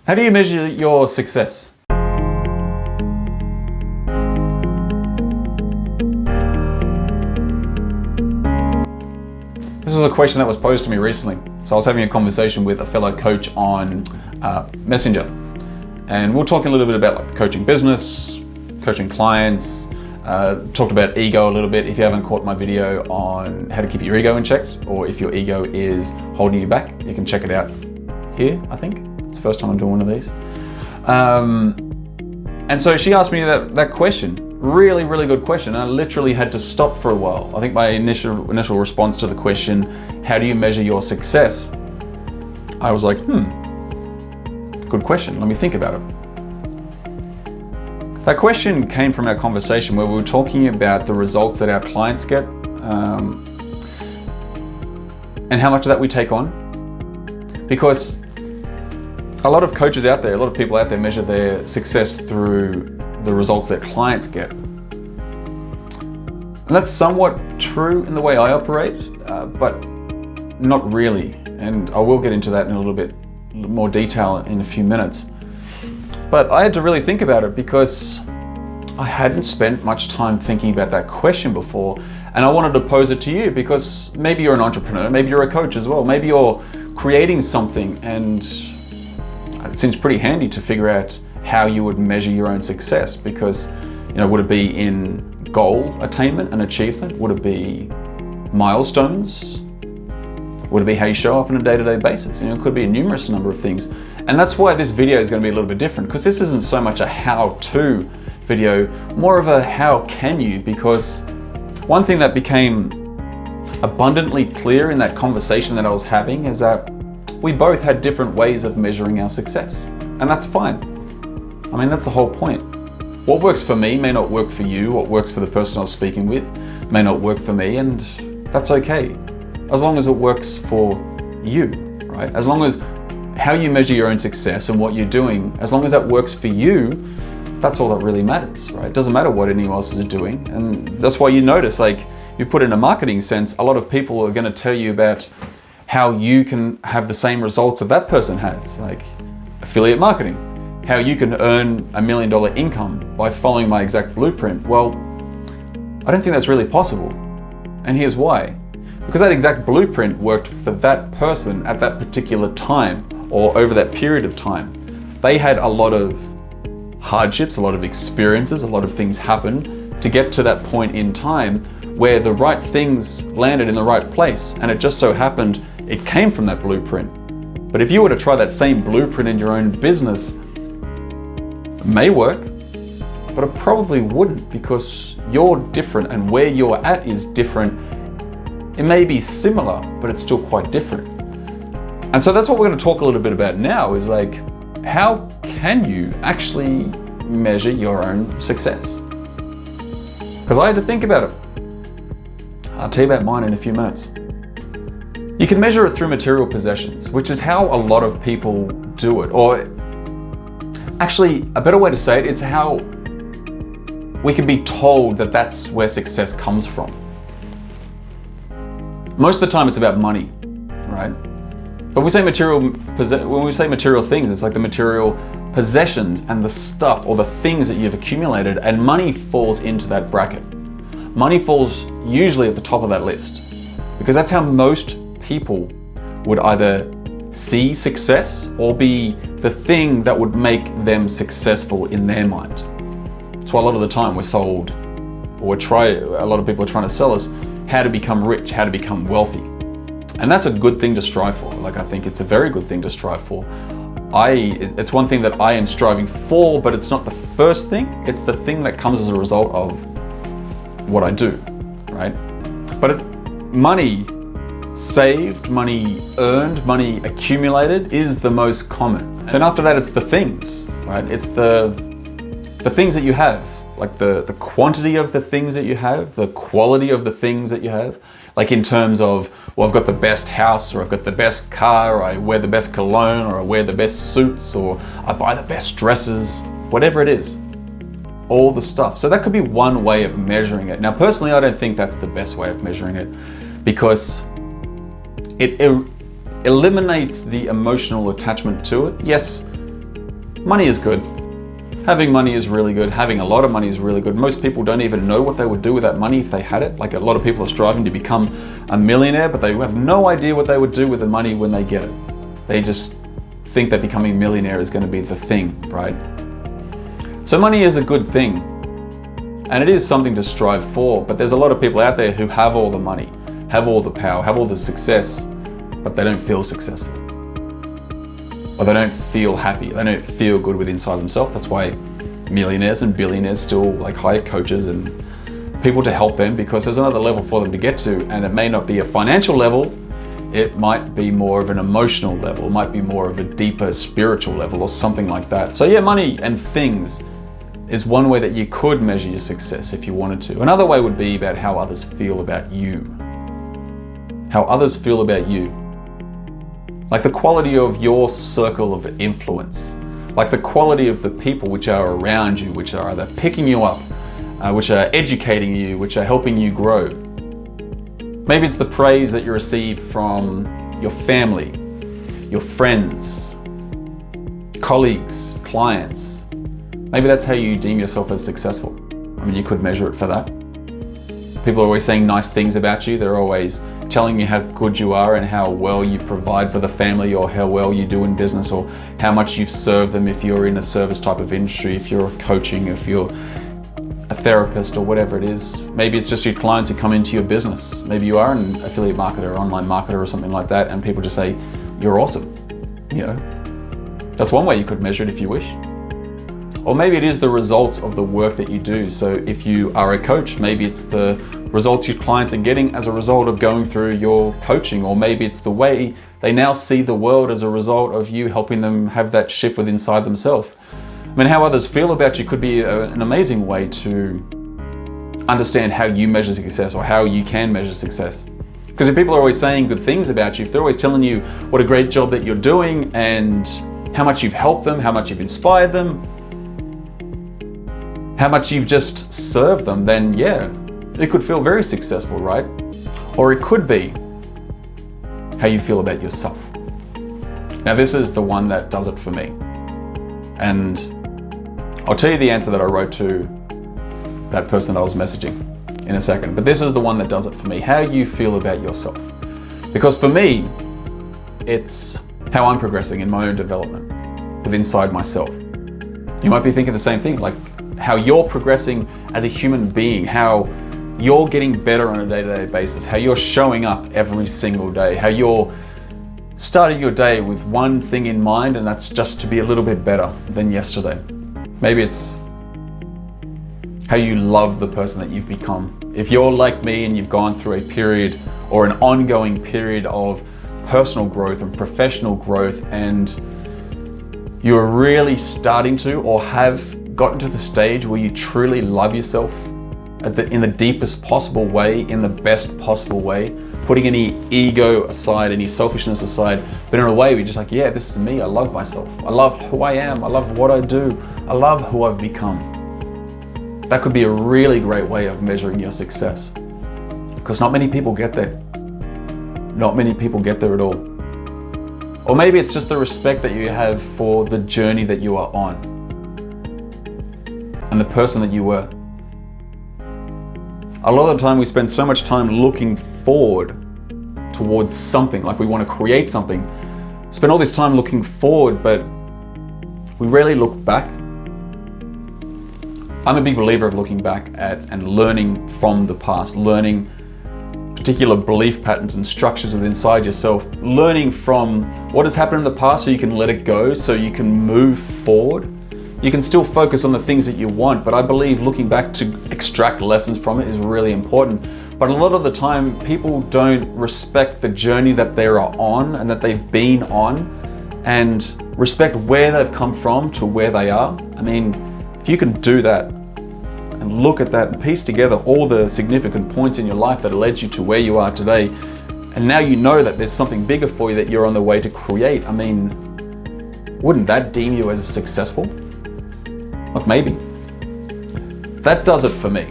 How do you measure your success? This is a question that was posed to me recently. So I was having a conversation with a fellow coach on Messenger, and we were talking a little bit about like the coaching business, coaching clients, talked about ego a little bit. If you haven't caught my video on how to keep your ego in check, or if your ego is holding you back, you can check it out here, I think. It's the first time I'm doing one of these. And so she asked me that question. Really, really good question. I literally had to stop for a while. I think my initial response to the question, how do you measure your success? I was like, good question. Let me think about it. That question came from our conversation where we were talking about the results that our clients get and how much of that we take on. Because a lot of coaches out there, a lot of people out there measure their success through the results that clients get. And that's somewhat true in the way I operate, but not really. And I will get into that in a little bit more detail in a few minutes. But I had to really think about it because I hadn't spent much time thinking about that question before. And I wanted to pose it to you because maybe you're an entrepreneur, maybe you're a coach as well, maybe you're creating something, and it seems pretty handy to figure out how you would measure your own success, because would it be in goal attainment and achievement? Would it be milestones? Would it be how you show up on a day-to-day basis? It could be a numerous number of things. And that's why this video is going to be a little bit different, because this isn't so much a how-to video, more of a how can you, because one thing that became abundantly clear in that conversation that I was having is that we both had different ways of measuring our success. And that's fine. That's the whole point. What works for me may not work for you. What works for the person I was speaking with may not work for me, and that's okay. As long as it works for you, right? As long as how you measure your own success and what you're doing, as long as that works for you, that's all that really matters, right? It doesn't matter what anyone else is doing. And that's why you notice, like, you put in a marketing sense, a lot of people are going to tell you about how you can have the same results that that person has, like affiliate marketing, how you can earn $1 million income by following my exact blueprint. Well, I don't think that's really possible. And here's why. Because that exact blueprint worked for that person at that particular time or over that period of time. They had a lot of hardships, a lot of experiences, a lot of things happened to get to that point in time where the right things landed in the right place. And it just so happened it came from that blueprint. But if you were to try that same blueprint in your own business, it may work, but it probably wouldn't, because you're different and where you're at is different. It may be similar, but it's still quite different. And so that's what we're going to talk a little bit about now, is like, how can you actually measure your own success? Because I had to think about it. I'll tell you about mine in a few minutes. You can measure it through material possessions, which is how a lot of people do it. Or actually, a better way to say it, it's how we can be told that that's where success comes from. Most of the time it's about money, right? But when we say material things, it's like the material possessions and the stuff or the things that you've accumulated, and money falls into that bracket. Money falls usually at the top of that list, because that's how most people would either see success or be the thing that would make them successful in their mind. That's why a lot of the time we're sold, or a lot of people are trying to sell us how to become rich, how to become wealthy. And that's a good thing to strive for. Like, I think it's a very good thing to strive for. It's one thing that I am striving for, but it's not the first thing. It's the thing that comes as a result of what I do, right? But money saved, money earned, money accumulated is the most common. Then after that, it's the things, right? It's the things that you have, like the quantity of the things that you have, the quality of the things that you have. Like in terms of, well, I've got the best house, or I've got the best car, or I wear the best cologne, or I wear the best suits, or I buy the best dresses, whatever it is. All the stuff. So that could be one way of measuring it. Now, personally, I don't think that's the best way of measuring it, because it eliminates the emotional attachment to it. Yes, Money is good. Having money is really good. Having a lot of money is really good. Most people don't even know what they would do with that money if they had it. Like, a lot of people are striving to become a millionaire, but they have no idea what they would do with the money when they get it. They just think that becoming a millionaire is going to be the thing, right? So money is a good thing, and it is something to strive for, but there's a lot of people out there who have all the money, have all the power, have all the success, but they don't feel successful. Or they don't feel happy, they don't feel good within inside themselves. That's why millionaires and billionaires still like hire coaches and people to help them, because there's another level for them to get to, and it may not be a financial level, it might be more of an emotional level, it might be more of a deeper spiritual level or something like that. So yeah, money and things is one way that you could measure your success if you wanted to. Another way would be about how others feel about you. How others feel about you. Like the quality of your circle of influence, like the quality of the people which are around you, which are either picking you up, which are educating you, which are helping you grow. Maybe it's the praise that you receive from your family, your friends, colleagues, clients. Maybe that's how you deem yourself as successful. I mean, you could measure it for that. People are always saying nice things about you. They're always telling you how good you are and how well you provide for the family, or how well you do in business, or how much you've served them if you're in a service type of industry, if you're coaching, if you're a therapist, or whatever it is. Maybe it's just your clients who come into your business. Maybe you are an affiliate marketer or online marketer or something like that, and people just say, you're awesome. You know, that's one way you could measure it if you wish. Or maybe it is the result of the work that you do. So if you are a coach, maybe it's the results your clients are getting as a result of going through your coaching, or maybe it's the way they now see the world as a result of you helping them have that shift within inside themselves. I mean, how others feel about you could be an amazing way to understand how you measure success, or how you can measure success. Because if people are always saying good things about you, if they're always telling you what a great job that you're doing and how much you've helped them, how much you've inspired them, how much you've just served them, then yeah, it could feel very successful, right? Or it could be how you feel about yourself. Now, this is the one that does it for me. And I'll tell you the answer that I wrote to that person that I was messaging in a second. But this is the one that does it for me. How you feel about yourself. Because for me, it's how I'm progressing in my own development with inside myself. You might be thinking the same thing, like how you're progressing as a human being, how you're getting better on a day-to-day basis, how you're showing up every single day, how you're starting your day with one thing in mind, and that's just to be a little bit better than yesterday. Maybe it's how you love the person that you've become. If you're like me and you've gone through a period or an ongoing period of personal growth and professional growth, and you're really starting to, or have gotten to the stage where you truly love yourself in the deepest possible way, in the best possible way, putting any ego aside, any selfishness aside, but in a way where you're just like, yeah, this is me, I love myself, I love who I am, I love what I do, I love who I've become. That could be a really great way of measuring your success, because not many people get there. Not many people get there at all. Or maybe it's just the respect that you have for the journey that you are on and the person that you were. A lot of the time we spend so much time looking forward towards something, like we want to create something. Spend all this time looking forward, but we rarely look back. I'm a big believer of looking back at and learning from the past, learning particular belief patterns and structures within inside yourself, learning from what has happened in the past so you can let it go, so you can move forward. You can still focus on the things that you want, but I believe looking back to extract lessons from it is really important. But a lot of the time, people don't respect the journey that they are on and that they've been on, and respect where they've come from to where they are. I mean, if you can do that and look at that and piece together all the significant points in your life that led you to where you are today, and now you know that there's something bigger for you that you're on the way to create, I mean, wouldn't that deem you as successful? Like, maybe. That does it for me.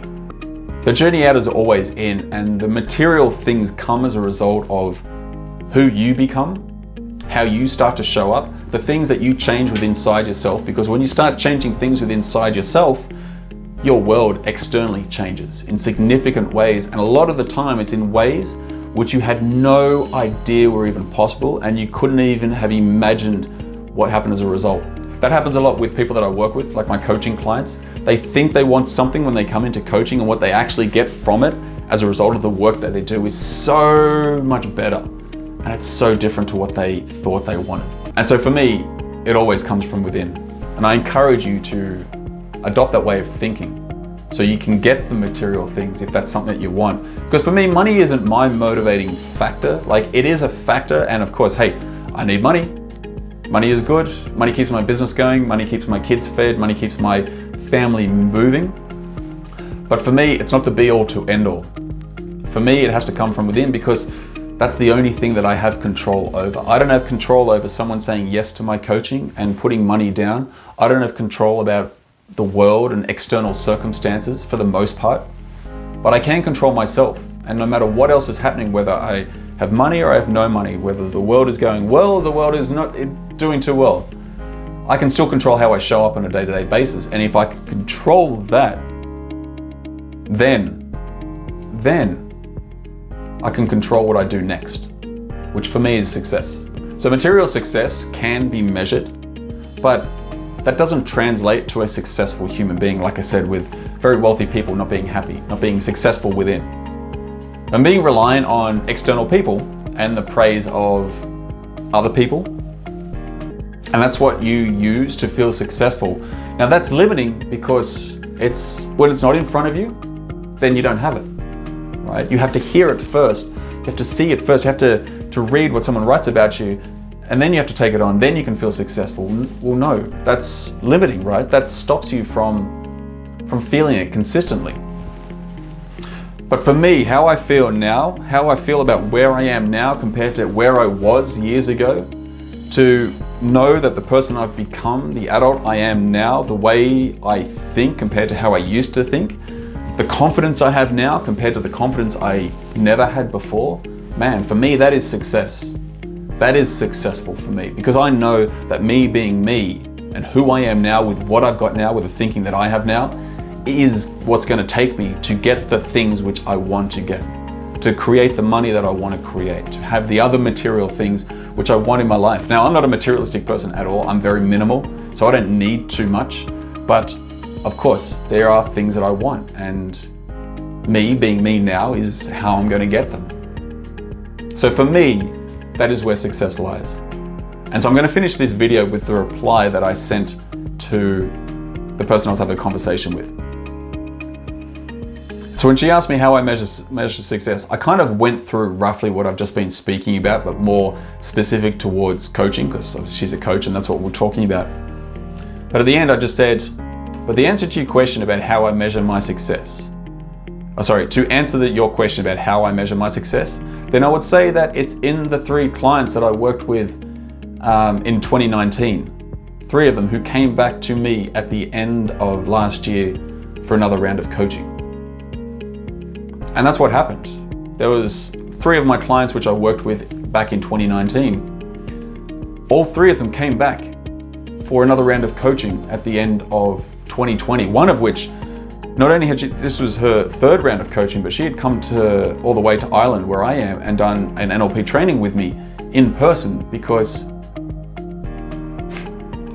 The journey out is always in, and the material things come as a result of who you become, how you start to show up, the things that you change within inside yourself, because when you start changing things within inside yourself, your world externally changes in significant ways. And a lot of the time it's in ways which you had no idea were even possible, and you couldn't even have imagined what happened as a result. That happens a lot with people that I work with, like my coaching clients. They think they want something when they come into coaching, and what they actually get from it as a result of the work that they do is so much better. And it's so different to what they thought they wanted. And so for me, it always comes from within. And I encourage you to adopt that way of thinking so you can get the material things if that's something that you want. Because for me, money isn't my motivating factor. Like, it is a factor, and of course, hey, I need money. Money is good. Money keeps my business going. Money keeps my kids fed. Money keeps my family moving. But for me, it's not the be all to end all. For me, it has to come from within, because that's the only thing that I have control over. I don't have control over someone saying yes to my coaching and putting money down. I don't have control about the world and external circumstances for the most part, but I can control myself. And no matter what else is happening, whether I have money or I have no money, whether the world is going well or the world is not doing too well, I can still control how I show up on a day-to-day basis. And if I can control that, then I can control what I do next, which for me is success. So material success can be measured, but that doesn't translate to a successful human being, like I said, with very wealthy people not being happy, not being successful within. And being reliant on external people and the praise of other people, and that's what you use to feel successful. Now that's limiting, because when it's not in front of you, then you don't have it, right? You have to hear it first. You have to see it first. You have to read what someone writes about you, and then you have to take it on. Then you can feel successful. Well, no, that's limiting, right? That stops you from feeling it consistently. But for me, how I feel now, how I feel about where I am now compared to where I was years ago, to know that the person I've become, the adult I am now, the way I think compared to how I used to think, the confidence I have now compared to the confidence I never had before, man, for me, that is success. That is successful for me, because I know that me being me and who I am now with what I've got now, with the thinking that I have now, is what's going to take me to get the things which I want to get, to create the money that I want to create, to have the other material things which I want in my life. Now, I'm not a materialistic person at all. I'm very minimal, so I don't need too much. But of course, there are things that I want, and me being me now is how I'm going to get them. So for me, that is where success lies. And so I'm going to finish this video with the reply that I sent to the person I was having a conversation with. So when she asked me how I measure success, I kind of went through roughly what I've just been speaking about, but more specific towards coaching, because she's a coach and that's what we're talking about. But at the end, I just said, but the answer to your question about how I measure my success, to answer your question about how I measure my success, then I would say that it's in the 3 clients that I worked with in 2019. 3 of them who came back to me at the end of last year for another round of coaching. And that's what happened. There was 3 of my clients which I worked with back in 2019. All 3 of them came back for another round of coaching at the end of 2020. One of which, not only had this was her 3rd round of coaching, but she had come all the way to Ireland, where I am, and done an NLP training with me in person, because I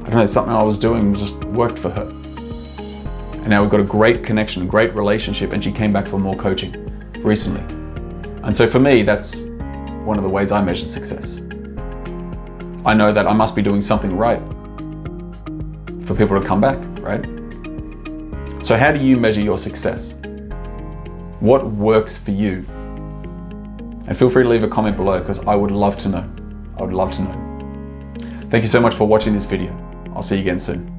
don't know, something I was doing just worked for her. And now we've got a great connection, a great relationship, and she came back for more coaching recently. And so for me, that's one of the ways I measure success. I know that I must be doing something right for people to come back, right? So how do you measure your success? What works for you? And feel free to leave a comment below, because I would love to know. I would love to know. Thank you so much for watching this video. I'll see you again soon.